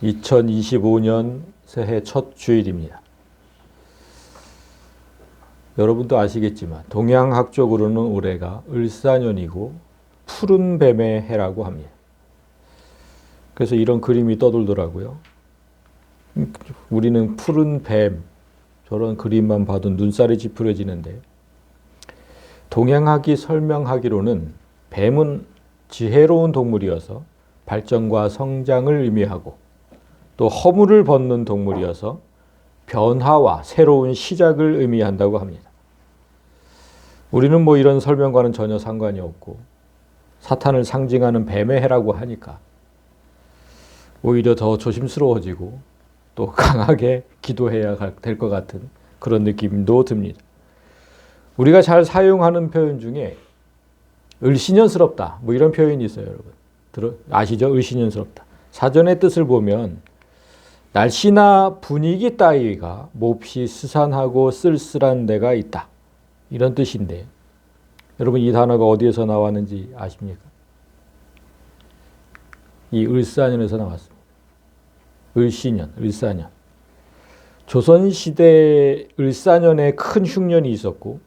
2025년 새해 첫 주일입니다. 여러분도 아시겠지만 동양학적으로는 올해가 을사년이고 푸른 뱀의 해라고 합니다. 그래서 이런 그림이 떠돌더라고요. 우리는 푸른 뱀, 저런 그림만 봐도 눈살이 찌푸려지는데, 동양학이 설명하기로는 뱀은 지혜로운 동물이어서 발전과 성장을 의미하고, 또 허물을 벗는 동물이어서 변화와 새로운 시작을 의미한다고 합니다. 우리는 뭐 이런 설명과는 전혀 상관이 없고, 사탄을 상징하는 뱀의 해라고 하니까 오히려 더 조심스러워지고 또 강하게 기도해야 될 것 같은 그런 느낌도 듭니다. 우리가 잘 사용하는 표현 중에 을씨년스럽다, 뭐 이런 표현이 있어요, 여러분. 아시죠? 을씨년스럽다. 사전의 뜻을 보면 날씨나 분위기 따위가 몹시 스산하고 쓸쓸한 데가 있다, 이런 뜻인데, 여러분 이 단어가 어디에서 나왔는지 아십니까? 이 을사년에서 나왔습니다. 을씨년, 을사년. 조선시대 을사년에 큰 흉년이 있었고,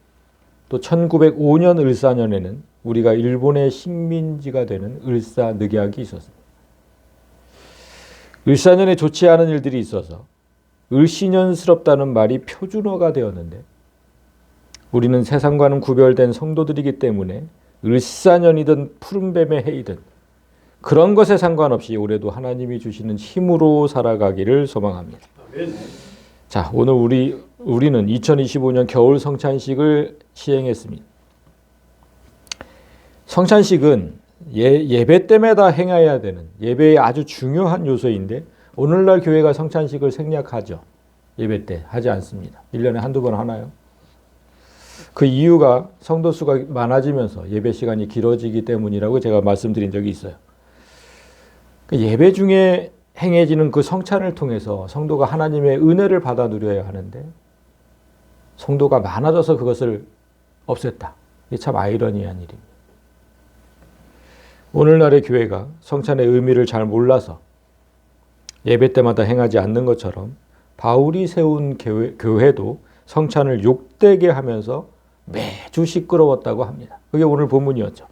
또 1905년 을사년에는 우리가 일본의 식민지가 되는 을사늑약이 있었습니다. 을사년에 좋지 않은 일들이 있어서 을씨년스럽다는 말이 표준어가 되었는데, 우리는 세상과는 구별된 성도들이기 때문에 을사년이든 푸른뱀의 해이든 그런 것에 상관없이 올해도 하나님이 주시는 힘으로 살아가기를 소망합니다. 자, 오늘 우리는 2025년 겨울 성찬식을 시행했습니다. 성찬식은 예배 때마다 행해야 되는 예배의 아주 중요한 요소인데, 오늘날 교회가 성찬식을 생략하죠. 예배 때 하지 않습니다. 1년에 한두 번 하나요? 그 이유가 성도 수가 많아지면서 예배 시간이 길어지기 때문이라고 제가 말씀드린 적이 있어요. 예배 중에 행해지는 그 성찬을 통해서 성도가 하나님의 은혜를 받아 누려야 하는데, 성도가 많아져서 그것을 없앴다. 이게 참 아이러니한 일입니다. 오늘날의 교회가 성찬의 의미를 잘 몰라서 예배 때마다 행하지 않는 것처럼, 바울이 세운 교회도 성찬을 욕되게 하면서 매주 시끄러웠다고 합니다. 그게 오늘 본문이었죠.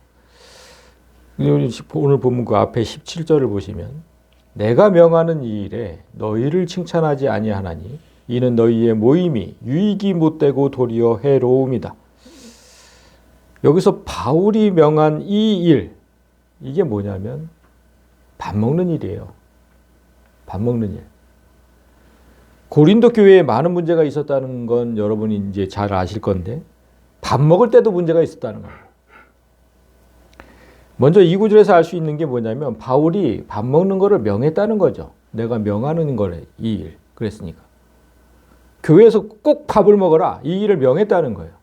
오늘 본문 그 앞에 17절을 보시면, 내가 명하는 이 일에 너희를 칭찬하지 아니하나니 이는 너희의 모임이 유익이 못되고 도리어 해로움이다. 여기서 바울이 명한 이 일, 이게 뭐냐면 밥 먹는 일이에요. 밥 먹는 일. 고린도 교회에 많은 문제가 있었다는 건 여러분이 이제 잘 아실 건데, 밥 먹을 때도 문제가 있었다는 거예요. 먼저 이 구절에서 알 수 있는 게 뭐냐면, 바울이 밥 먹는 거를 명했다는 거죠. 내가 명하는 거래, 이 일. 그랬으니까. 교회에서 꼭 밥을 먹어라, 이 일을 명했다는 거예요.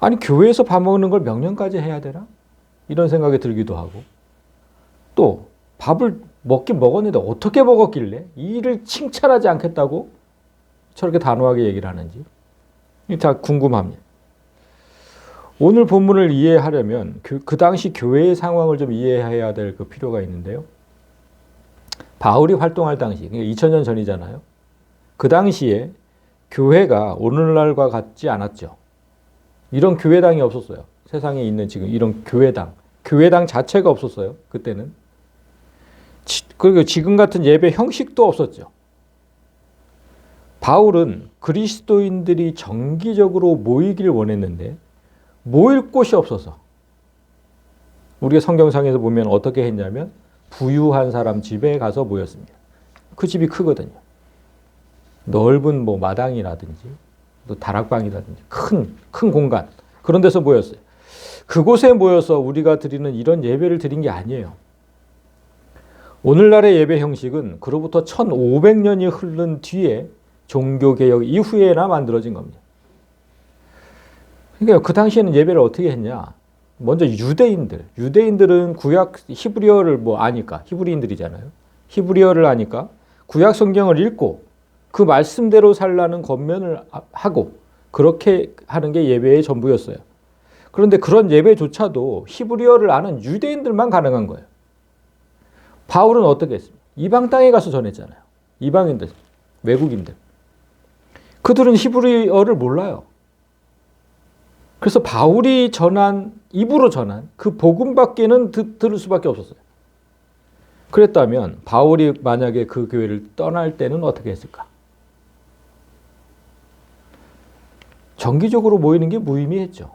아니, 교회에서 밥 먹는 걸 명령까지 해야 되나? 이런 생각이 들기도 하고, 또 밥을 먹긴 먹었는데 어떻게 먹었길래 이 일을 칭찬하지 않겠다고 저렇게 단호하게 얘기를 하는지 다 궁금합니다. 오늘 본문을 이해하려면 그 당시 교회의 상황을 좀 이해해야 될 그 필요가 있는데요. 바울이 활동할 당시, 2000년 전이잖아요. 그 당시에 교회가 오늘날과 같지 않았죠. 이런 교회당이 없었어요. 세상에 있는 지금 이런 교회당 자체가 없었어요. 그때는. 그리고 지금 같은 예배 형식도 없었죠. 바울은 그리스도인들이 정기적으로 모이길 원했는데 모일 곳이 없어서, 우리가 성경상에서 보면 어떻게 했냐면 부유한 사람 집에 가서 모였습니다. 그 집이 크거든요. 넓은 뭐 마당이라든지 또 다락방이라든지 큰 공간, 그런 데서 모였어요. 그곳에 모여서 우리가 드리는 이런 예배를 드린 게 아니에요. 오늘날의 예배 형식은 그로부터 1500년이 흐른 뒤에 종교개혁 이후에나 만들어진 겁니다. 그러니까 그 당시에는 예배를 어떻게 했냐? 먼저 유대인들은 구약 히브리어를 아니까, 히브리인들이잖아요. 히브리어를 아니까 구약 성경을 읽고 그 말씀대로 살라는 권면을 하고, 그렇게 하는 게 예배의 전부였어요. 그런데 그런 예배조차도 히브리어를 아는 유대인들만 가능한 거예요. 바울은 어떻게 했습니까? 이방 땅에 가서 전했잖아요. 이방인들, 외국인들. 그들은 히브리어를 몰라요. 그래서 바울이 입으로 전한 그 복음밖에는 들을 수밖에 없었어요. 그랬다면 바울이 만약에 그 교회를 떠날 때는 어떻게 했을까? 정기적으로 모이는 게 무의미했죠.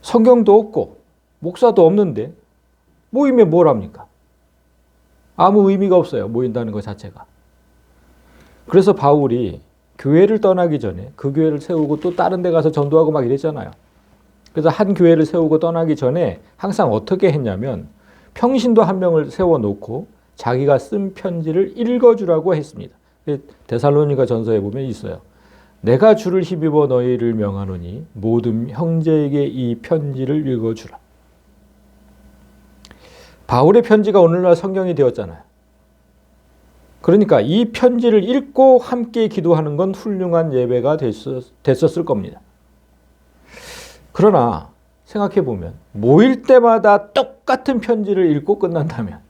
성경도 없고 목사도 없는데 모이면 뭘 합니까? 아무 의미가 없어요. 모인다는 것 자체가. 그래서 바울이 교회를 떠나기 전에 그 교회를 세우고 또 다른 데 가서 전도하고 막 이랬잖아요. 그래서 한 교회를 세우고 떠나기 전에 항상 어떻게 했냐면 평신도 한 명을 세워놓고 자기가 쓴 편지를 읽어주라고 했습니다. 데살로니가 전서에 보면 있어요. 내가 주를 힘입어 너희를 명하노니 모든 형제에게 이 편지를 읽어주라. 바울의 편지가 오늘날 성경이 되었잖아요. 그러니까 이 편지를 읽고 함께 기도하는 건 훌륭한 예배가 됐었을 겁니다. 그러나 생각해 보면 모일 때마다 똑같은 편지를 읽고 끝난다면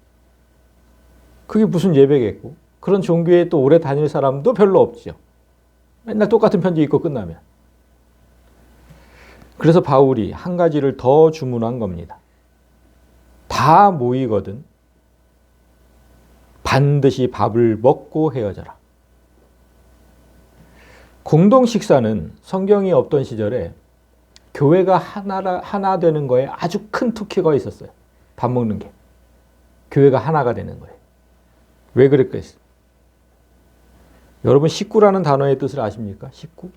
그게 무슨 예배겠고, 그런 종교에 또 오래 다닐 사람도 별로 없죠. 맨날 똑같은 편지 읽고 끝나면. 그래서 바울이 한 가지를 더 주문한 겁니다. 다 모이거든 반드시 밥을 먹고 헤어져라. 공동 식사는 성경이 없던 시절에 교회가 하나 되는 거에 아주 큰 특효가 있었어요. 밥 먹는 게. 교회가 하나가 되는 거예요. 왜 그랬겠어요? 여러분 식구라는 단어의 뜻을 아십니까? 식구?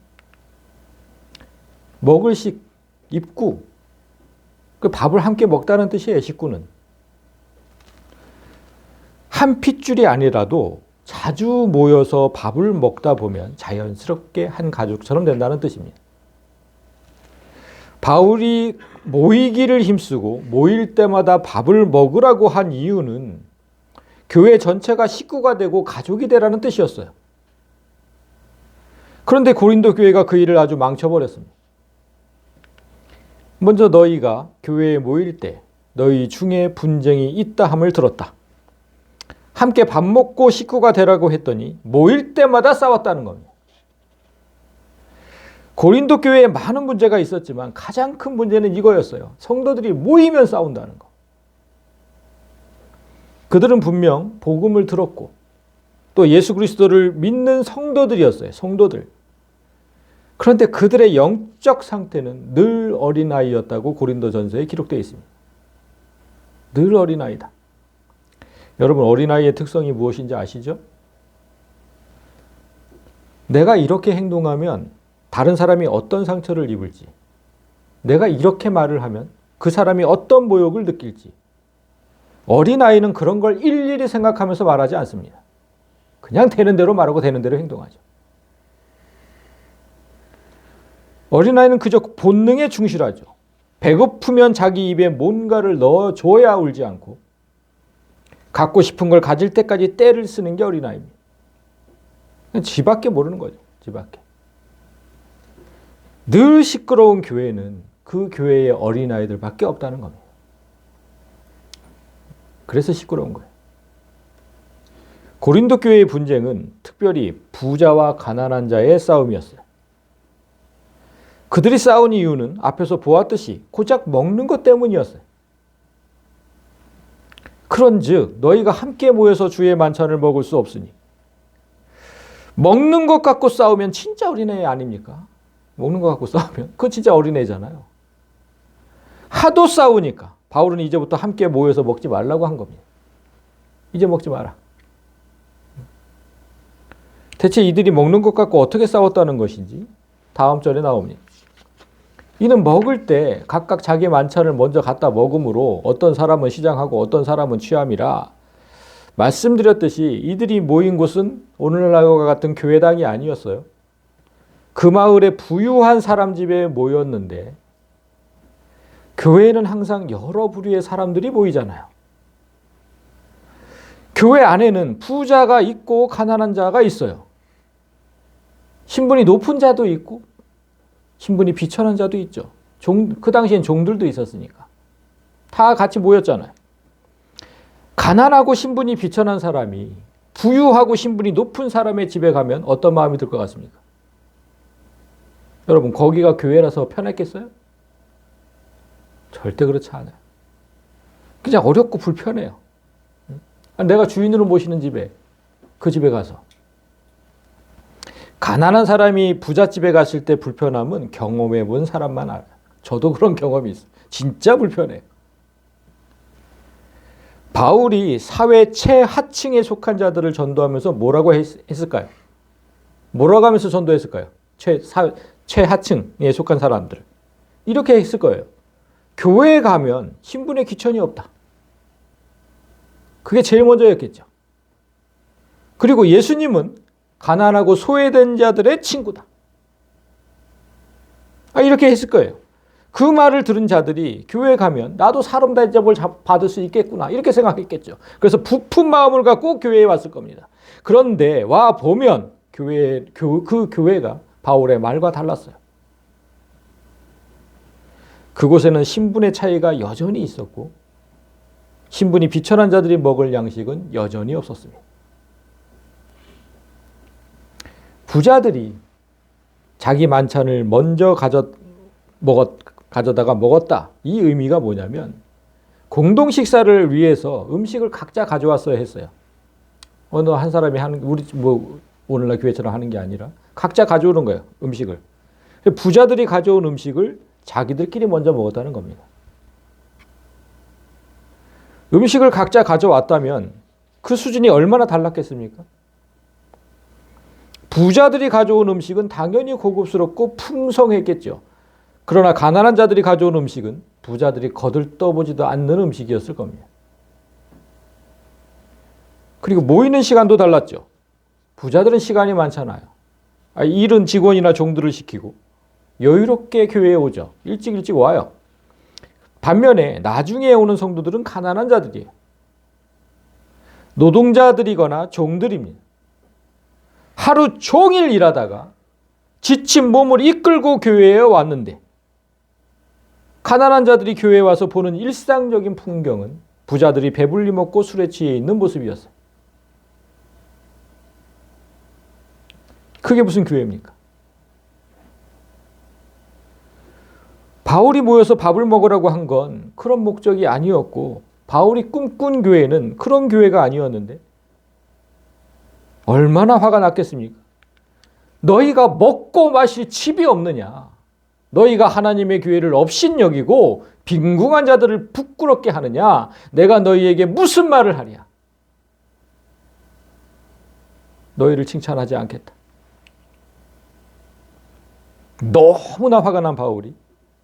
먹을 식, 입구. 그 밥을 함께 먹다는 뜻이에요. 식구는. 한 핏줄이 아니라도 자주 모여서 밥을 먹다 보면 자연스럽게 한 가족처럼 된다는 뜻입니다. 바울이 모이기를 힘쓰고 모일 때마다 밥을 먹으라고 한 이유는 교회 전체가 식구가 되고 가족이 되라는 뜻이었어요. 그런데 고린도 교회가 그 일을 아주 망쳐버렸습니다. 먼저 너희가 교회에 모일 때 너희 중에 분쟁이 있다 함을 들었다. 함께 밥 먹고 식구가 되라고 했더니 모일 때마다 싸웠다는 겁니다. 고린도 교회에 많은 문제가 있었지만 가장 큰 문제는 이거였어요. 성도들이 모이면 싸운다는 거. 그들은 분명 복음을 들었고 또 예수 그리스도를 믿는 성도들이었어요. 성도들. 그런데 그들의 영적 상태는 늘 어린아이였다고 고린도전서에 기록되어 있습니다. 늘 어린아이다. 여러분 어린아이의 특성이 무엇인지 아시죠? 내가 이렇게 행동하면 다른 사람이 어떤 상처를 입을지, 내가 이렇게 말을 하면 그 사람이 어떤 모욕을 느낄지, 어린아이는 그런 걸 일일이 생각하면서 말하지 않습니다. 그냥 되는 대로 말하고 되는 대로 행동하죠. 어린아이는 그저 본능에 충실하죠. 배고프면 자기 입에 뭔가를 넣어줘야 울지 않고 갖고 싶은 걸 가질 때까지 떼를 쓰는 게 어린아이입니다. 지밖에 모르는 거죠. 지밖에. 늘 시끄러운 교회는 그 교회의 어린아이들밖에 없다는 겁니다. 그래서 시끄러운 거예요. 고린도 교회의 분쟁은 특별히 부자와 가난한 자의 싸움이었어요. 그들이 싸운 이유는 앞에서 보았듯이 고작 먹는 것 때문이었어요. 그런즉 너희가 함께 모여서 주의 만찬을 먹을 수 없으니. 먹는 것 갖고 싸우면 진짜 어린애 아닙니까? 먹는 것 갖고 싸우면 그거 진짜 어린애잖아요. 하도 싸우니까 바울은 이제부터 함께 모여서 먹지 말라고 한 겁니다. 이제 먹지 마라. 대체 이들이 먹는 것 갖고 어떻게 싸웠다는 것인지 다음 절에 나옵니다. 이는 먹을 때 각각 자기 만찬을 먼저 갖다 먹음으로 어떤 사람은 시장하고 어떤 사람은 취함이라. 말씀드렸듯이 이들이 모인 곳은 오늘날과 같은 교회당이 아니었어요. 그 마을에 부유한 사람 집에 모였는데 교회에는 항상 여러 부류의 사람들이 모이잖아요. 교회 안에는 부자가 있고 가난한 자가 있어요. 신분이 높은 자도 있고 신분이 비천한 자도 있죠. 그 당시엔 종들도 있었으니까. 다 같이 모였잖아요. 가난하고 신분이 비천한 사람이 부유하고 신분이 높은 사람의 집에 가면 어떤 마음이 들 것 같습니까? 여러분, 거기가 교회라서 편했겠어요? 절대 그렇지 않아요. 그냥 어렵고 불편해요. 내가 주인으로 모시는 집에, 그 집에 가서. 가난한 사람이 부잣집에 갔을 때 불편함은 경험해 본 사람만 알아요. 저도 그런 경험이 있어요. 진짜 불편해요. 바울이 사회 최하층에 속한 자들을 전도하면서 뭐라고 했을까요? 뭐라고 하면서 전도했을까요? 최하층에 속한 사람들. 이렇게 했을 거예요. 교회에 가면 신분의 귀천이 없다. 그게 제일 먼저였겠죠. 그리고 예수님은 가난하고 소외된 자들의 친구다. 이렇게 했을 거예요. 그 말을 들은 자들이 교회에 가면 나도 사람 대접을 받을 수 있겠구나 이렇게 생각했겠죠. 그래서 부푼 마음을 갖고 교회에 왔을 겁니다. 그런데 와 보면 그 교회가 바울의 말과 달랐어요. 그곳에는 신분의 차이가 여전히 있었고 신분이 비천한 자들이 먹을 양식은 여전히 없었습니다. 부자들이 자기 만찬을 먼저 가져다가 먹었다. 이 의미가 뭐냐면 공동 식사를 위해서 음식을 각자 가져왔어야 했어요. 어느 한 사람이 하는 우리 오늘날 교회처럼 하는 게 아니라 각자 가져오는 거예요. 음식을. 부자들이 가져온 음식을 자기들끼리 먼저 먹었다는 겁니다. 음식을 각자 가져왔다면 그 수준이 얼마나 달랐겠습니까? 부자들이 가져온 음식은 당연히 고급스럽고 풍성했겠죠. 그러나 가난한 자들이 가져온 음식은 부자들이 거들떠보지도 않는 음식이었을 겁니다. 그리고 모이는 시간도 달랐죠. 부자들은 시간이 많잖아요. 일은 직원이나 종들을 시키고 여유롭게 교회에 오죠. 일찍 와요. 반면에 나중에 오는 성도들은 가난한 자들이에요. 노동자들이거나 종들입니다. 하루 종일 일하다가 지친 몸을 이끌고 교회에 왔는데 가난한 자들이 교회에 와서 보는 일상적인 풍경은 부자들이 배불리 먹고 술에 취해 있는 모습이었어요. 그게 무슨 교회입니까? 바울이 모여서 밥을 먹으라고 한 건 그런 목적이 아니었고 바울이 꿈꾼 교회는 그런 교회가 아니었는데 얼마나 화가 났겠습니까? 너희가 먹고 마실 집이 없느냐? 너희가 하나님의 교회를 업신여기고 빈궁한 자들을 부끄럽게 하느냐? 내가 너희에게 무슨 말을 하랴? 너희를 칭찬하지 않겠다. 너무나 화가 난 바울이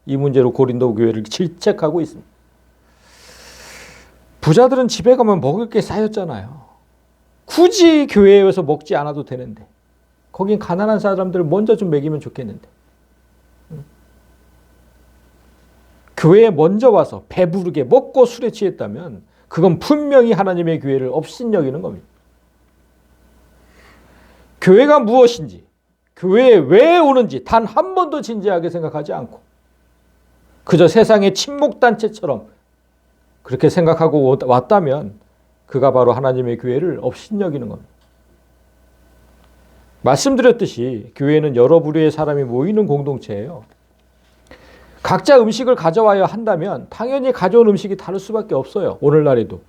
이 문제로 고린도 교회를 질책하고 있습니다. 부자들은 집에 가면 먹을 게 쌓였잖아요. 굳이 교회에서 먹지 않아도 되는데 거긴 가난한 사람들 먼저 좀 먹이면 좋겠는데 교회에 먼저 와서 배부르게 먹고 술에 취했다면 그건 분명히 하나님의 교회를 업신여기는 겁니다. 교회가 무엇인지 교회에 왜 오는지 단 한 번도 진지하게 생각하지 않고 그저 세상의 친목단체처럼 그렇게 생각하고 왔다면 그가 바로 하나님의 교회를 업신여기는 겁니다. 말씀드렸듯이 교회는 여러 부류의 사람이 모이는 공동체예요. 각자 음식을 가져와야 한다면 당연히 가져온 음식이 다를 수밖에 없어요. 오늘날에도.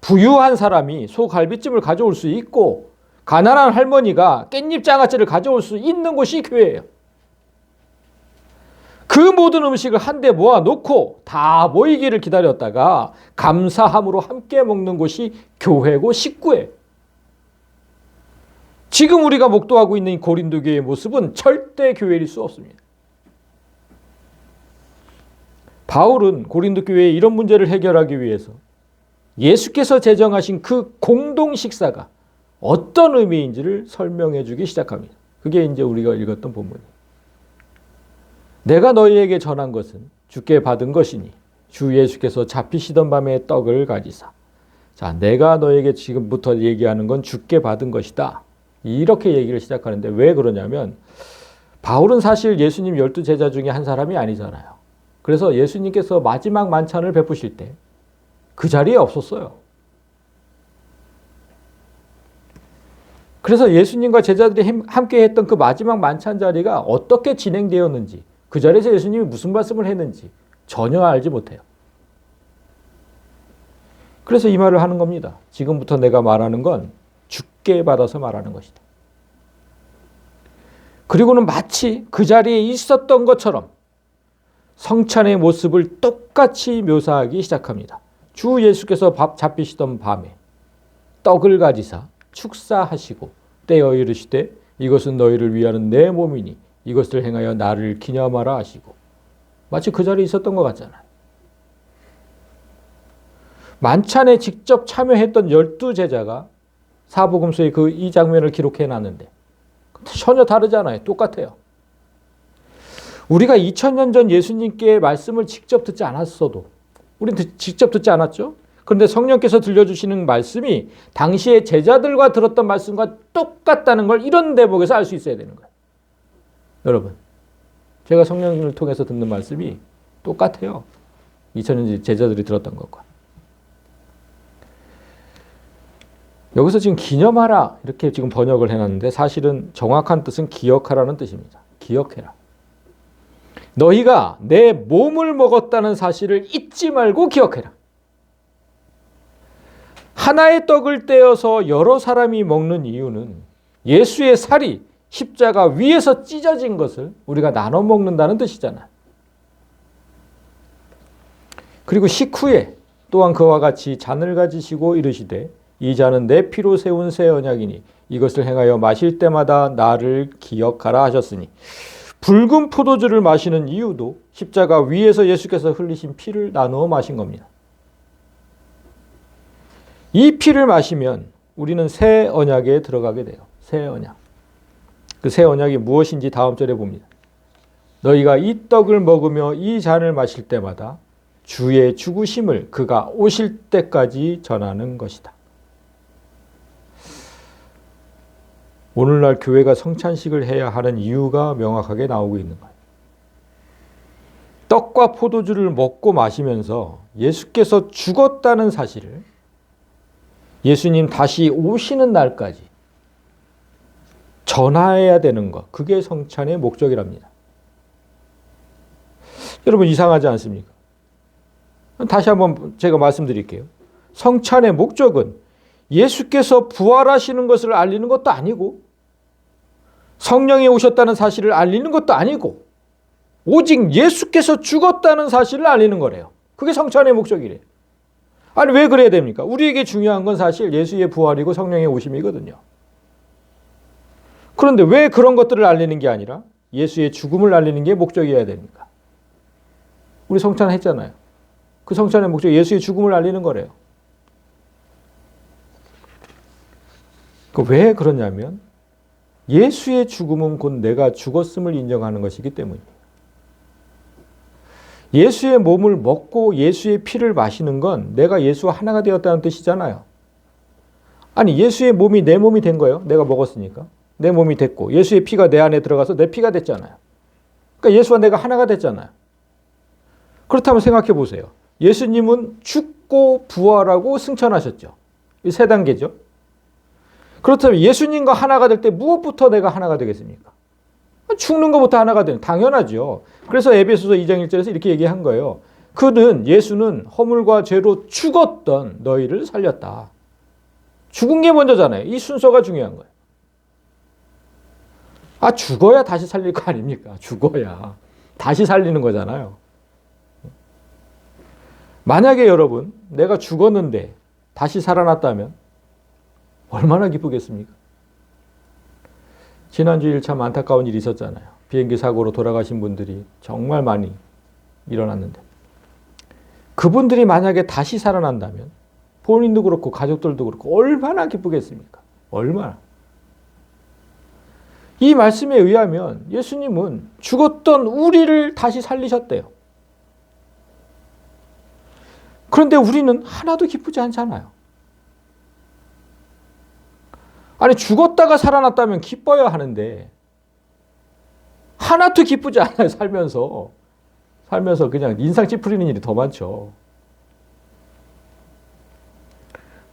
부유한 사람이 소갈비찜을 가져올 수 있고 가난한 할머니가 깻잎 장아찌를 가져올 수 있는 곳이 교회예요. 그 모든 음식을 한데 모아놓고 다 모이기를 기다렸다가 감사함으로 함께 먹는 곳이 교회고 식구예요. 지금 우리가 목도하고 있는 고린도 교회의 모습은 절대 교회일 수 없습니다. 바울은 고린도 교회의 이런 문제를 해결하기 위해서 예수께서 제정하신 그 공동 식사가 어떤 의미인지를 설명해 주기 시작합니다. 그게 이제 우리가 읽었던 본문이에요. 내가 너희에게 전한 것은 주께 받은 것이니 주 예수께서 잡히시던 밤에 떡을 가지사. 자, 내가 너에게 지금부터 얘기하는 건 주께 받은 것이다. 이렇게 얘기를 시작하는데 왜 그러냐면 바울은 사실 예수님 12제자 중에 한 사람이 아니잖아요. 그래서 예수님께서 마지막 만찬을 베푸실 때 그 자리에 없었어요. 그래서 예수님과 제자들이 함께 했던 그 마지막 만찬 자리가 어떻게 진행되었는지, 그 자리에서 예수님이 무슨 말씀을 했는지 전혀 알지 못해요. 그래서 이 말을 하는 겁니다. 지금부터 내가 말하는 건 주께 받아서 말하는 것이다. 그리고는 마치 그 자리에 있었던 것처럼 성찬의 모습을 똑같이 묘사하기 시작합니다. 주 예수께서 밥 잡히시던 밤에 떡을 가지사 축사하시고 떼어 이르시되 이것은 너희를 위하는 내 몸이니 이것을 행하여 나를 기념하라 하시고, 마치 그 자리에 있었던 것 같잖아요. 만찬에 직접 참여했던 12제자가 사복음서에 이 장면을 기록해 놨는데 전혀 다르잖아요. 똑같아요. 우리가 2000년 전 예수님께 말씀을 직접 듣지 않았어도, 우리는 직접 듣지 않았죠? 그런데 성령께서 들려주시는 말씀이 당시에 제자들과 들었던 말씀과 똑같다는 걸 이런 대목에서 알 수 있어야 되는 거예요. 여러분, 제가 성령을 통해서 듣는 말씀이 똑같아요. 2000년 전 제자들이 들었던 것과. 여기서 지금 기념하라 이렇게 지금 번역을 해놨는데 사실은 정확한 뜻은 기억하라는 뜻입니다. 기억해라. 너희가 내 몸을 먹었다는 사실을 잊지 말고 기억해라. 하나의 떡을 떼어서 여러 사람이 먹는 이유는 예수의 살이 십자가 위에서 찢어진 것을 우리가 나눠 먹는다는 뜻이잖아요. 그리고 식후에 또한 그와 같이 잔을 가지시고 이르시되 이 잔은 내 피로 세운 새 언약이니 이것을 행하여 마실 때마다 나를 기억하라 하셨으니, 붉은 포도주를 마시는 이유도 십자가 위에서 예수께서 흘리신 피를 나누어 마신 겁니다. 이 피를 마시면 우리는 새 언약에 들어가게 돼요. 새 언약. 그 새 언약이 무엇인지 다음 절에 봅니다. 너희가 이 떡을 먹으며 이 잔을 마실 때마다 주의 죽으심을 그가 오실 때까지 전하는 것이다. 오늘날 교회가 성찬식을 해야 하는 이유가 명확하게 나오고 있는 거예요. 떡과 포도주를 먹고 마시면서 예수께서 죽었다는 사실을 예수님 다시 오시는 날까지 전해야 되는 것, 그게 성찬의 목적이랍니다. 여러분, 이상하지 않습니까? 다시 한번 제가 말씀드릴게요. 성찬의 목적은 예수께서 부활하시는 것을 알리는 것도 아니고 성령이 오셨다는 사실을 알리는 것도 아니고 오직 예수께서 죽었다는 사실을 알리는 거래요. 그게 성찬의 목적이래요. 아니, 왜 그래야 됩니까? 우리에게 중요한 건 사실 예수의 부활이고 성령의 오심이거든요. 그런데 왜 그런 것들을 알리는 게 아니라 예수의 죽음을 알리는 게 목적이어야 됩니까? 우리 성찬 했잖아요. 그 성찬의 목적, 예수의 죽음을 알리는 거래요. 왜 그러냐면 예수의 죽음은 곧 내가 죽었음을 인정하는 것이기 때문입니다. 예수의 몸을 먹고 예수의 피를 마시는 건 내가 예수와 하나가 되었다는 뜻이잖아요. 아니, 예수의 몸이 내 몸이 된 거예요. 내가 먹었으니까. 내 몸이 됐고 예수의 피가 내 안에 들어가서 내 피가 됐잖아요. 그러니까 예수와 내가 하나가 됐잖아요. 그렇다면 생각해 보세요. 예수님은 죽고 부활하고 승천하셨죠. 이 세 단계죠. 그렇다면 예수님과 하나가 될 때 무엇부터 내가 하나가 되겠습니까? 죽는 것부터 하나가 되는, 당연하죠. 그래서 에베소서 2장 1절에서 이렇게 얘기한 거예요. 예수는 허물과 죄로 죽었던 너희를 살렸다. 죽은 게 먼저잖아요. 이 순서가 중요한 거예요. 죽어야 다시 살릴 거 아닙니까? 죽어야 다시 살리는 거잖아요. 만약에 여러분, 내가 죽었는데 다시 살아났다면 얼마나 기쁘겠습니까? 지난주일 참 안타까운 일이 있었잖아요. 비행기 사고로 돌아가신 분들이 정말 많이 일어났는데, 그분들이 만약에 다시 살아난다면 본인도 그렇고 가족들도 그렇고 얼마나 기쁘겠습니까? 얼마나. 이 말씀에 의하면 예수님은 죽었던 우리를 다시 살리셨대요. 그런데 우리는 하나도 기쁘지 않잖아요. 아니, 죽었다가 살아났다면 기뻐야 하는데 하나도 기쁘지 않아요. 살면서 그냥 인상 찌푸리는 일이 더 많죠.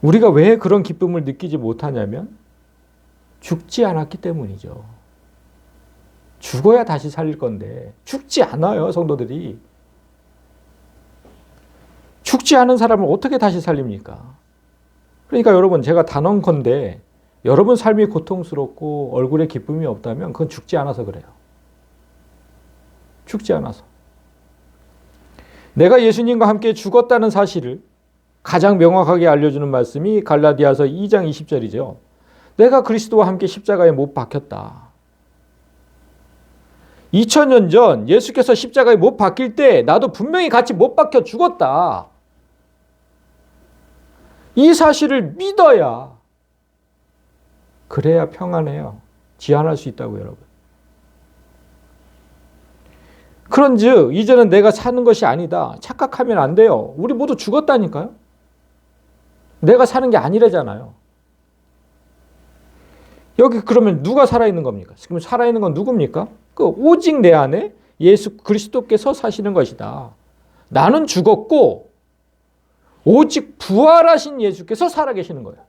우리가 왜 그런 기쁨을 느끼지 못하냐면 죽지 않았기 때문이죠. 죽어야 다시 살릴 건데 죽지 않아요, 성도들이. 죽지 않은 사람을 어떻게 다시 살립니까? 그러니까 여러분, 제가 단언컨대 여러분 삶이 고통스럽고 얼굴에 기쁨이 없다면 그건 죽지 않아서 그래요. 죽지 않아서. 내가 예수님과 함께 죽었다는 사실을 가장 명확하게 알려주는 말씀이 갈라디아서 2장 20절이죠. 내가 그리스도와 함께 십자가에 못 박혔다. 2000년 전 예수께서 십자가에 못 박힐 때 나도 분명히 같이 못 박혀 죽었다. 이 사실을 믿어야, 그래야 평안해요. 지안할 수 있다고, 여러분. 그런즉 이제는 내가 사는 것이 아니다. 착각하면 안 돼요. 우리 모두 죽었다니까요. 내가 사는 게 아니래잖아요. 여기 그러면 누가 살아있는 겁니까? 지금 살아있는 건 누굽니까? 오직 내 안에 예수 그리스도께서 사시는 것이다. 나는 죽었고 오직 부활하신 예수께서 살아계시는 거예요.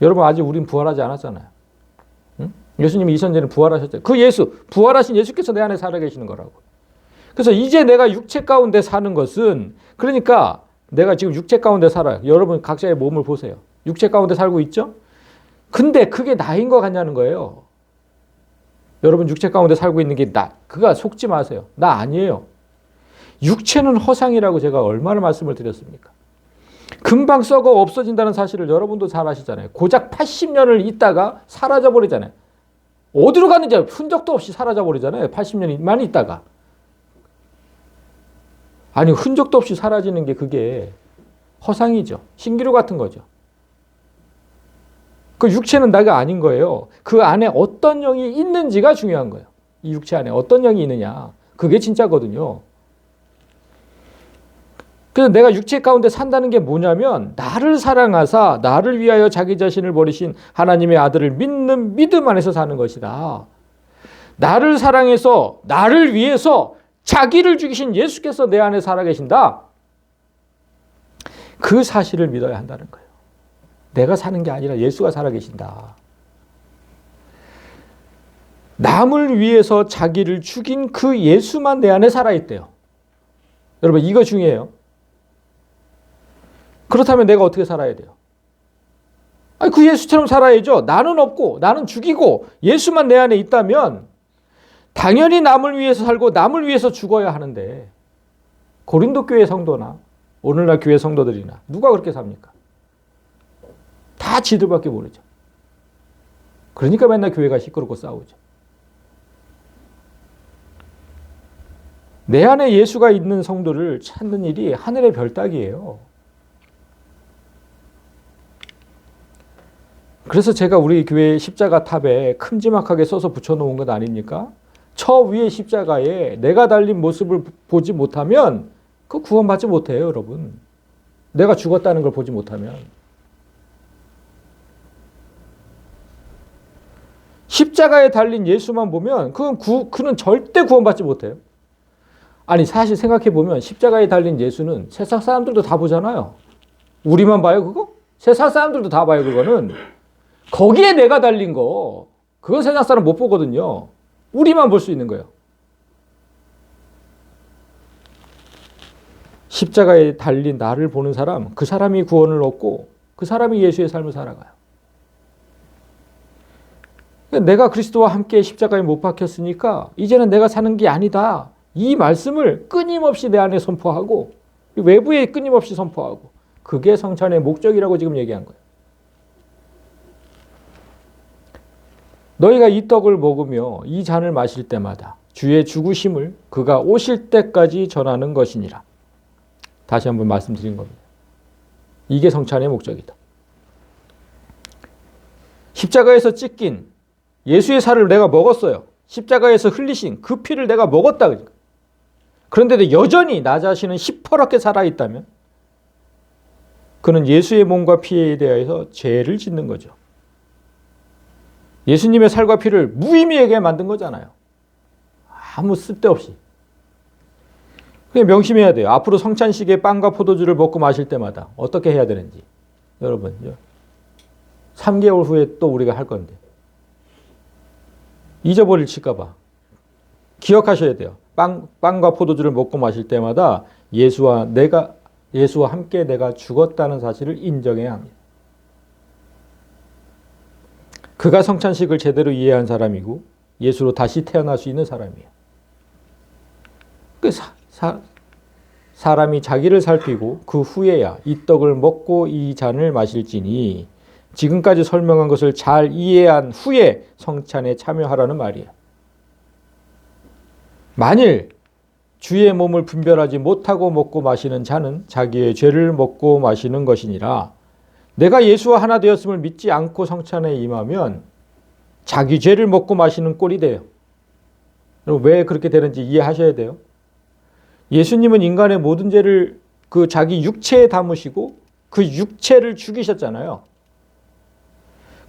여러분, 아직 우린 부활하지 않았잖아요. 응? 예수님이 이선전에 부활하셨잖아요. 그 예수, 부활하신 예수께서 내 안에 살아계시는 거라고. 그래서 이제 내가 육체 가운데 사는 것은, 그러니까 내가 지금 육체 가운데 살아요. 여러분 각자의 몸을 보세요. 육체 가운데 살고 있죠? 근데 그게 나인 것 같냐는 거예요. 여러분 육체 가운데 살고 있는 게 나, 그거 속지 마세요. 나 아니에요. 육체는 허상이라고 제가 얼마나 말씀을 드렸습니까? 금방 썩어 없어진다는 사실을 여러분도 잘 아시잖아요. 고작 80년을 있다가 사라져버리잖아요. 어디로 갔는지 흔적도 없이 사라져버리잖아요. 80년만 있다가. 아니, 흔적도 없이 사라지는 게 그게 허상이죠. 신기루 같은 거죠. 그 육체는 나가 아닌 거예요. 그 안에 어떤 영이 있는지가 중요한 거예요. 이 육체 안에 어떤 영이 있느냐. 그게 진짜거든요. 그래서 내가 육체 가운데 산다는 게 뭐냐면, 나를 사랑하사 나를 위하여 자기 자신을 버리신 하나님의 아들을 믿는 믿음 안에서 사는 것이다. 나를 사랑해서 나를 위해서 자기를 죽이신 예수께서 내 안에 살아계신다. 그 사실을 믿어야 한다는 거예요. 내가 사는 게 아니라 예수가 살아계신다. 남을 위해서 자기를 죽인 그 예수만 내 안에 살아있대요. 여러분, 이거 중요해요. 그렇다면 내가 어떻게 살아야 돼요? 아니, 그 예수처럼 살아야죠. 나는 없고 나는 죽이고 예수만 내 안에 있다면 당연히 남을 위해서 살고 남을 위해서 죽어야 하는데, 고린도 교회 성도나 오늘날 교회 성도들이나 누가 그렇게 삽니까? 다 지들밖에 모르죠. 그러니까 맨날 교회가 시끄럽고 싸우죠. 내 안에 예수가 있는 성도를 찾는 일이 하늘의 별따기예요. 그래서 제가 우리 교회 십자가 탑에 큼지막하게 써서 붙여놓은 것 아닙니까? 저 위에 십자가에 내가 달린 모습을 보지 못하면 그 구원받지 못해요, 여러분. 내가 죽었다는 걸 보지 못하면. 십자가에 달린 예수만 보면 그는 절대 구원받지 못해요. 아니, 사실 생각해보면 십자가에 달린 예수는 세상 사람들도 다 보잖아요. 우리만 봐요, 그거? 세상 사람들도 다 봐요, 그거는. 거기에 내가 달린 거, 그건 세상 사람 못 보거든요. 우리만 볼 수 있는 거예요. 십자가에 달린 나를 보는 사람, 그 사람이 구원을 얻고 그 사람이 예수의 삶을 살아가요. 내가 그리스도와 함께 십자가에 못 박혔으니까 이제는 내가 사는 게 아니다. 이 말씀을 끊임없이 내 안에 선포하고 외부에 끊임없이 선포하고, 그게 성찬의 목적이라고 지금 얘기한 거예요. 너희가 이 떡을 먹으며 이 잔을 마실 때마다 주의 죽으심을 그가 오실 때까지 전하는 것이니라. 다시 한번 말씀드린 겁니다. 이게 성찬의 목적이다. 십자가에서 찢긴 예수의 살을 내가 먹었어요. 십자가에서 흘리신 그 피를 내가 먹었다. 그런데도 여전히 나 자신은 시퍼렇게 살아있다면 그는 예수의 몸과 피에 대해서 죄를 짓는 거죠. 예수님의 살과 피를 무의미하게 만든 거잖아요. 아무 쓸데없이. 그냥 명심해야 돼요. 앞으로 성찬식에 빵과 포도주를 먹고 마실 때마다 어떻게 해야 되는지. 여러분, 3개월 후에 또 우리가 할 건데. 잊어버릴까 봐. 기억하셔야 돼요. 빵과 포도주를 먹고 마실 때마다 예수와 함께 내가 죽었다는 사실을 인정해야 합니다. 그가 성찬식을 제대로 이해한 사람이고 예수로 다시 태어날 수 있는 사람이에요. 사람이 자기를 살피고 그 후에야 이 떡을 먹고 이 잔을 마실지니 지금까지 설명한 것을 잘 이해한 후에 성찬에 참여하라는 말이에요. 만일 주의 몸을 분별하지 못하고 먹고 마시는 자는 자기의 죄를 먹고 마시는 것이니라. 내가 예수와 하나 되었음을 믿지 않고 성찬에 임하면 자기 죄를 먹고 마시는 꼴이 돼요. 여러분 왜 그렇게 되는지 이해하셔야 돼요. 예수님은 인간의 모든 죄를 그 자기 육체에 담으시고 그 육체를 죽이셨잖아요.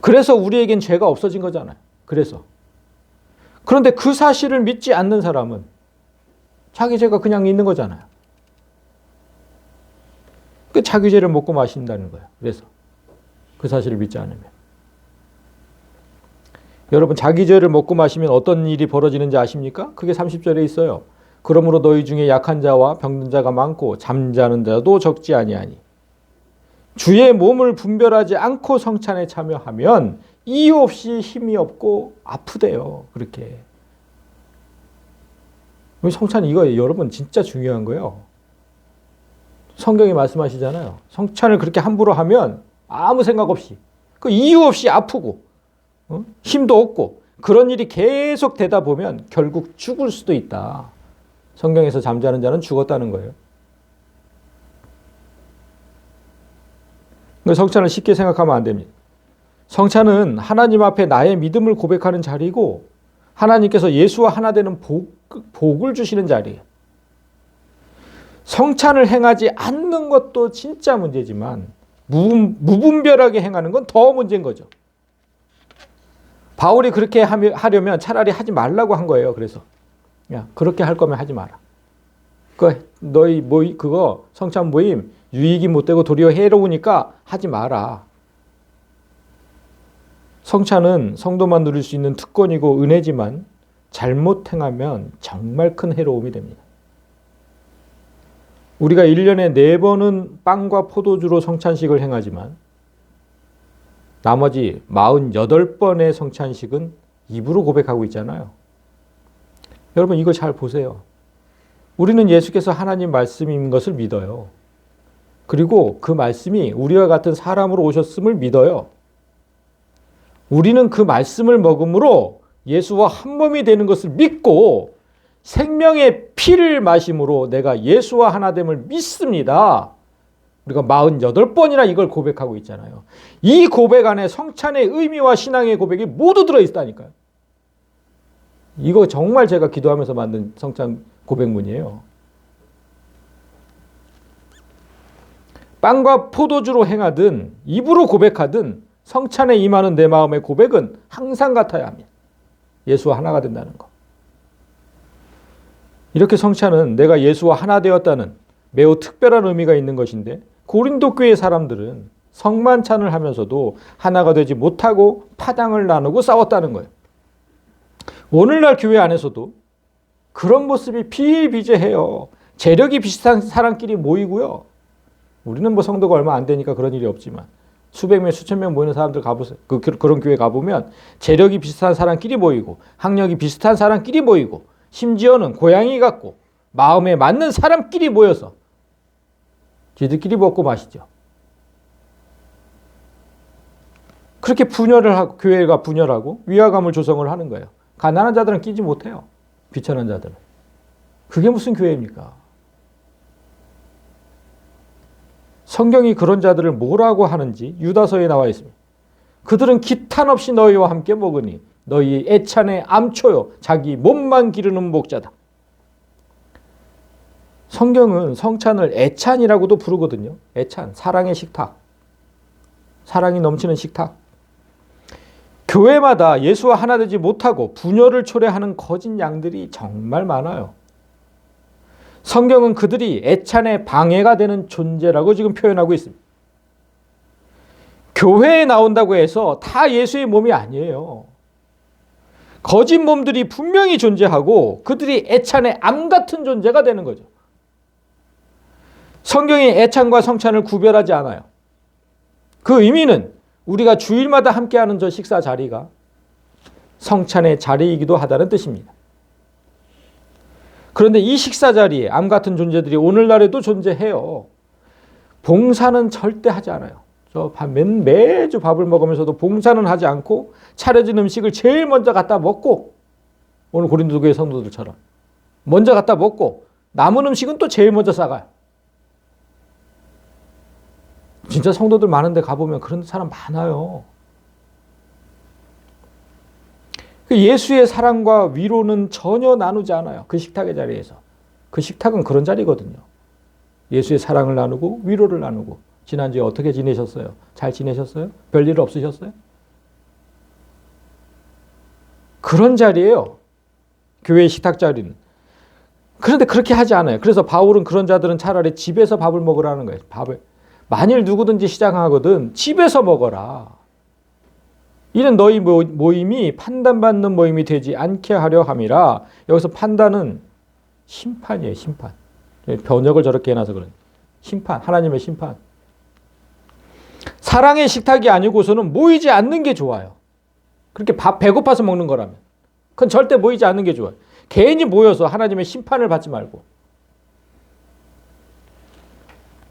그래서 우리에겐 죄가 없어진 거잖아요. 그런데 그 사실을 믿지 않는 사람은 자기 죄가 그냥 있는 거잖아요. 그 자기 죄를 먹고 마신다는 거예요. 그래서 그 사실을 믿지 않으면. 여러분 자기 죄를 먹고 마시면 어떤 일이 벌어지는지 아십니까? 그게 30절에 있어요. 그러므로 너희 중에 약한 자와 병든 자가 많고 잠자는 자도 적지 아니하니 주의 몸을 분별하지 않고 성찬에 참여하면 이유 없이 힘이 없고 아프대요. 그렇게. 성찬 이거 여러분 진짜 중요한 거예요. 성경이 말씀하시잖아요. 성찬을 그렇게 함부로 하면 아무 생각 없이 그 이유 없이 아프고 힘도 없고 그런 일이 계속 되다 보면 결국 죽을 수도 있다. 성경에서 잠자는 자는 죽었다는 거예요. 성찬을 쉽게 생각하면 안 됩니다. 성찬은 하나님 앞에 나의 믿음을 고백하는 자리고 하나님께서 예수와 하나 되는 복을 주시는 자리예요. 성찬을 행하지 않는 것도 진짜 문제지만 무분별하게 행하는 건 더 문제인 거죠. 바울이 그렇게 하려면 차라리 하지 말라고 한 거예요. 그래서 야 그렇게 할 거면 하지 마라. 너희 그거 성찬 모임 유익이 못 되고 도리어 해로우니까 하지 마라. 성찬은 성도만 누릴 수 있는 특권이고 은혜지만 잘못 행하면 정말 큰 해로움이 됩니다. 우리가 1년에 4번은 빵과 포도주로 성찬식을 행하지만 나머지 48번의 성찬식은 입으로 고백하고 있잖아요. 여러분 이거 잘 보세요. 우리는 예수께서 하나님 말씀인 것을 믿어요. 그리고 그 말씀이 우리와 같은 사람으로 오셨음을 믿어요. 우리는 그 말씀을 먹음으로 예수와 한 몸이 되는 것을 믿고 생명의 피를 마심으로 내가 예수와 하나됨을 믿습니다. 우리가 48번이나 이걸 고백하고 있잖아요. 이 고백 안에 성찬의 의미와 신앙의 고백이 모두 들어있다니까요. 이거 정말 제가 기도하면서 만든 성찬 고백문이에요. 빵과 포도주로 행하든 입으로 고백하든 성찬에 임하는 내 마음의 고백은 항상 같아야 합니다. 예수와 하나가 된다는 것. 이렇게 성찬은 내가 예수와 하나 되었다는 매우 특별한 의미가 있는 것인데 고린도 교회 사람들은 성만찬을 하면서도 하나가 되지 못하고 파당을 나누고 싸웠다는 거예요. 오늘날 교회 안에서도 그런 모습이 비일비재해요. 재력이 비슷한 사람끼리 모이고요. 우리는 성도가 얼마 안 되니까 그런 일이 없지만 수백 명, 수천 명 모이는 사람들 가보세요. 그런 교회 가보면 재력이 비슷한 사람끼리 모이고 학력이 비슷한 사람끼리 모이고 심지어는 고양이 같고 마음에 맞는 사람끼리 모여서 지들끼리 먹고 마시죠. 그렇게 분열을 하고 교회가 분열하고 위화감을 조성을 하는 거예요. 가난한 자들은 끼지 못해요. 비천한 자들은. 그게 무슨 교회입니까? 성경이 그런 자들을 뭐라고 하는지 유다서에 나와 있습니다. 그들은 기탄 없이 너희와 함께 먹으니 너희 애찬의 암초요 자기 몸만 기르는 목자다. 성경은 성찬을 애찬이라고도 부르거든요. 애찬, 사랑의 식탁. 사랑이 넘치는 식탁. 교회마다 예수와 하나 되지 못하고 분열을 초래하는 거짓 양들이 정말 많아요. 성경은 그들이 애찬의 방해가 되는 존재라고 지금 표현하고 있습니다. 교회에 나온다고 해서 다 예수의 몸이 아니에요. 거짓 몸들이 분명히 존재하고 그들이 애찬의 암 같은 존재가 되는 거죠. 성경이 애찬과 성찬을 구별하지 않아요. 그 의미는 우리가 주일마다 함께하는 저 식사 자리가 성찬의 자리이기도 하다는 뜻입니다. 그런데 이 식사 자리에 암 같은 존재들이 오늘날에도 존재해요. 봉사는 절대 하지 않아요. 매주 밥을 먹으면서도 봉사는 하지 않고 차려진 음식을 제일 먼저 갖다 먹고, 오늘 고린도 교회 성도들처럼 먼저 갖다 먹고 남은 음식은 또 제일 먼저 싸가요. 진짜 성도들 많은데 가보면 그런 사람 많아요. 예수의 사랑과 위로는 전혀 나누지 않아요. 그 식탁의 자리에서. 그 식탁은 그런 자리거든요. 예수의 사랑을 나누고 위로를 나누고. 지난주에 어떻게 지내셨어요? 잘 지내셨어요? 별일 없으셨어요? 그런 자리예요. 교회의 식탁 자리는. 그런데 그렇게 하지 않아요. 그래서 바울은 그런 자들은 차라리 집에서 밥을 먹으라는 거예요. 만일 누구든지 시장하거든 집에서 먹어라. 이는 너희 모임이 판단받는 모임이 되지 않게 하려 함이라. 여기서 판단은 심판이에요. 심판. 번역을 저렇게 해놔서 그런 심판. 하나님의 심판. 사랑의 식탁이 아니고서는 모이지 않는 게 좋아요. 그렇게 배고파서 먹는 거라면. 그건 절대 모이지 않는 게 좋아요. 개인이 모여서 하나님의 심판을 받지 말고.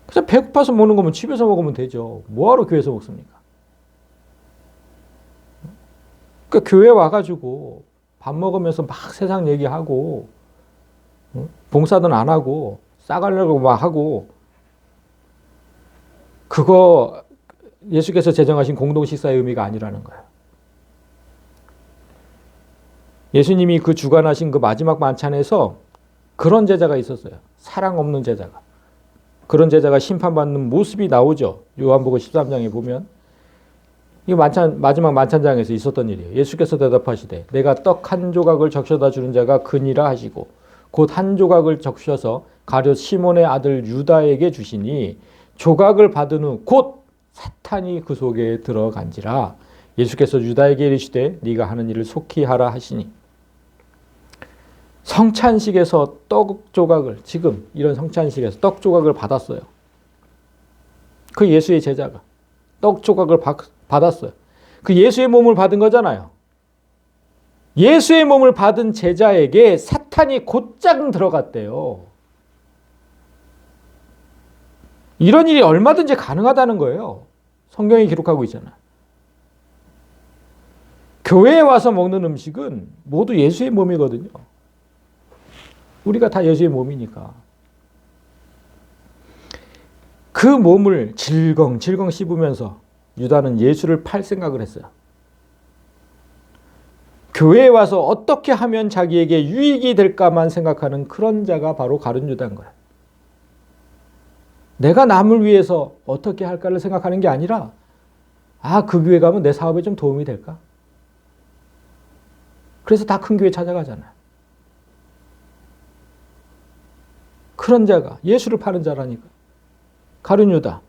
그냥 배고파서 먹는 거면 집에서 먹으면 되죠. 뭐하러 교회에서 먹습니까? 그러니까 교회 와가지고 밥 먹으면서 막 세상 얘기하고, 봉사는 안 하고 싸가려고 막 하고, 그거 예수께서 제정하신 공동식사의 의미가 아니라는 거예요. 예수님이 그 주관하신 그 마지막 만찬에서 그런 제자가 있었어요. 사랑 없는 제자가. 그런 제자가 심판받는 모습이 나오죠. 요한복음 13장에 보면. 이 마지막 만찬장에서 있었던 일이에요. 예수께서 대답하시되 내가 떡 한 조각을 적셔다 주는 자가 그니라 하시고 곧 한 조각을 적셔서 가룟 시몬의 아들 유다에게 주시니 조각을 받은 후 곧 사탄이 그 속에 들어간지라. 예수께서 유다에게 이르시되 네가 하는 일을 속히 하라 하시니. 성찬식에서 떡 조각을, 지금 이런 성찬식에서 떡 조각을 받았어요. 그 예수의 제자가 떡 조각을 받았어요. 그 예수의 몸을 받은 거잖아요. 예수의 몸을 받은 제자에게 사탄이 곧장 들어갔대요. 이런 일이 얼마든지 가능하다는 거예요. 성경이 기록하고 있잖아요. 교회에 와서 먹는 음식은 모두 예수의 몸이거든요. 우리가 다 예수의 몸이니까. 그 몸을 질겅질겅 씹으면서 유다는 예수를 팔 생각을 했어요. 교회에 와서 어떻게 하면 자기에게 유익이 될까만 생각하는 그런 자가 바로 가룟 유다인 거예요. 내가 남을 위해서 어떻게 할까를 생각하는 게 아니라, 그 교회 가면 내 사업에 좀 도움이 될까? 그래서 다 큰 교회 찾아가잖아요. 그런 자가 예수를 파는 자라니까. 가룟 유다.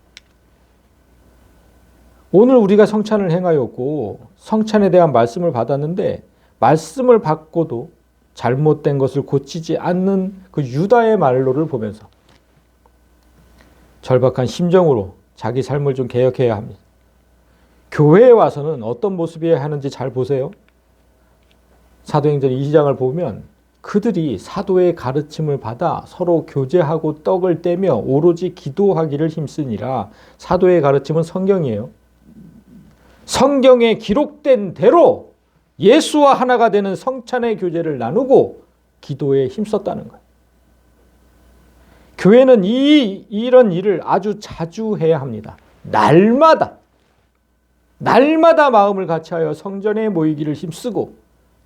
오늘 우리가 성찬을 행하였고 성찬에 대한 말씀을 받았는데, 말씀을 받고도 잘못된 것을 고치지 않는 그 유다의 말로를 보면서 절박한 심정으로 자기 삶을 좀 개혁해야 합니다. 교회에 와서는 어떤 모습이어야 하는지 잘 보세요. 사도행전 2장을 보면 그들이 사도의 가르침을 받아 서로 교제하고 떡을 떼며 오로지 기도하기를 힘쓰니라. 사도의 가르침은 성경이에요. 성경에 기록된 대로 예수와 하나가 되는 성찬의 교제를 나누고 기도에 힘썼다는 거예요. 교회는 이런 일을 아주 자주 해야 합니다. 날마다 마음을 같이하여 성전에 모이기를 힘쓰고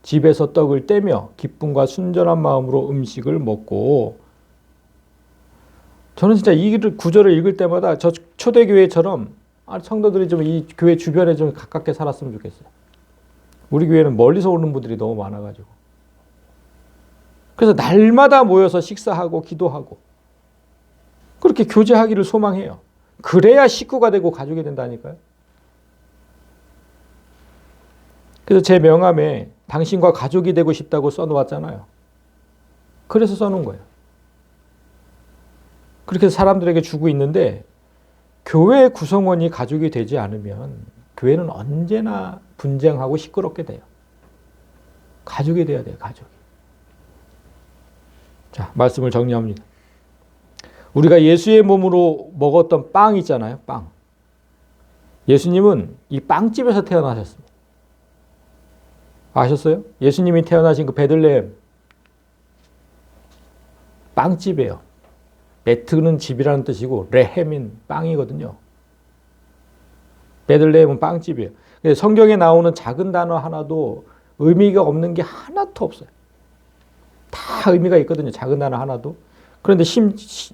집에서 떡을 떼며 기쁨과 순전한 마음으로 음식을 먹고. 저는 진짜 이 구절을 읽을 때마다 저 초대교회처럼 성도들이 좀 이 교회 주변에 좀 가깝게 살았으면 좋겠어요. 우리 교회는 멀리서 오는 분들이 너무 많아가지고. 그래서 날마다 모여서 식사하고 기도하고 그렇게 교제하기를 소망해요. 그래야 식구가 되고 가족이 된다니까요. 그래서 제 명함에 당신과 가족이 되고 싶다고 써놓았잖아요. 그래서 써놓은 거예요. 그렇게 해서 사람들에게 주고 있는데 교회 구성원이 가족이 되지 않으면 교회는 언제나 분쟁하고 시끄럽게 돼요. 가족이 돼야 돼요. 가족이. 자, 말씀을 정리합니다. 우리가 예수의 몸으로 먹었던 빵 있잖아요. 빵. 예수님은 이 빵집에서 태어나셨습니다. 아셨어요? 예수님이 태어나신 그 베들레헴 빵집이에요. 베트는 집이라는 뜻이고 레헴인 빵이거든요. 베들레헴은 빵집이에요. 성경에 나오는 작은 단어 하나도 의미가 없는 게 하나도 없어요. 다 의미가 있거든요. 작은 단어 하나도. 그런데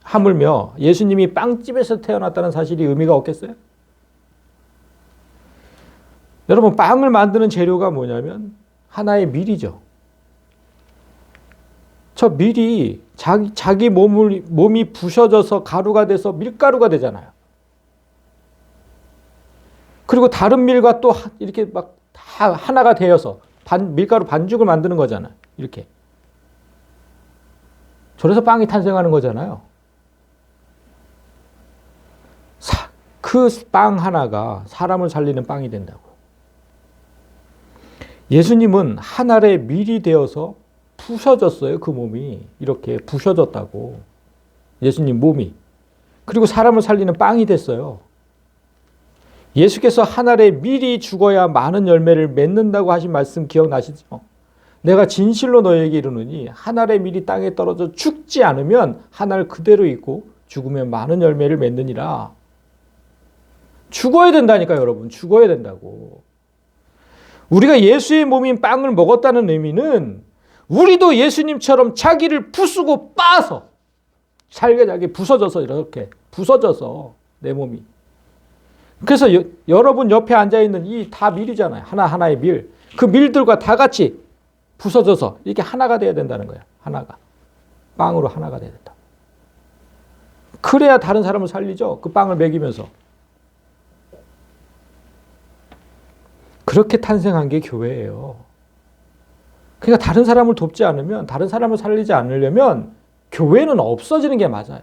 하물며 예수님이 빵집에서 태어났다는 사실이 의미가 없겠어요? 여러분, 빵을 만드는 재료가 뭐냐면 하나의 밀이죠. 저 밀이 자기 몸이 부셔져서 가루가 돼서 밀가루가 되잖아요. 그리고 다른 밀과 또 이렇게 막 다 하나가 되어서 밀가루 반죽을 만드는 거잖아요. 이렇게. 저래서 빵이 탄생하는 거잖아요. 그 빵 하나가 사람을 살리는 빵이 된다고. 예수님은 한 알의 밀이 되어서 부셔졌어요. 그 몸이 이렇게 부셔졌다고. 예수님 몸이. 그리고 사람을 살리는 빵이 됐어요. 예수께서 한 알의 밀이 죽어야 많은 열매를 맺는다고 하신 말씀 기억나시죠? 내가 진실로 너에게 이르노니 한 알의 밀이 땅에 떨어져 죽지 않으면 한 알 그대로 있고 죽으면 많은 열매를 맺느니라. 죽어야 된다니까요, 여러분. 죽어야 된다고. 우리가 예수의 몸인 빵을 먹었다는 의미는 우리도 예수님처럼 자기를 부수고 빠서 살게 부서져서 이렇게 부서져서 내 몸이. 그래서 여러분 옆에 앉아있는 이 다 밀이잖아요. 하나하나의 밀. 그 밀들과 다 같이 부서져서 이렇게 하나가 돼야 된다는 거예요. 하나가. 빵으로 하나가 돼야 된다. 그래야 다른 사람을 살리죠. 그 빵을 먹이면서. 그렇게 탄생한 게 교회예요. 그러니까 다른 사람을 돕지 않으면, 다른 사람을 살리지 않으려면 교회는 없어지는 게 맞아요.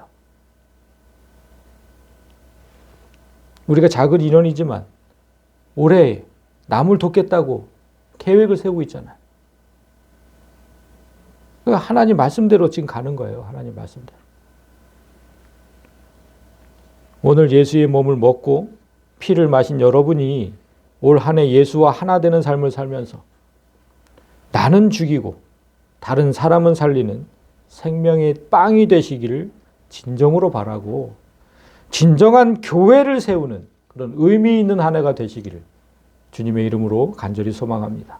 우리가 작은 인원이지만 올해 남을 돕겠다고 계획을 세우고 있잖아요. 그러니까 하나님 말씀대로 지금 가는 거예요. 하나님 말씀대로. 오늘 예수의 몸을 먹고 피를 마신 여러분이 올 한 해 예수와 하나 되는 삶을 살면서 나는 죽이고 다른 사람은 살리는 생명의 빵이 되시기를 진정으로 바라고 진정한 교회를 세우는 그런 의미 있는 한 해가 되시기를 주님의 이름으로 간절히 소망합니다.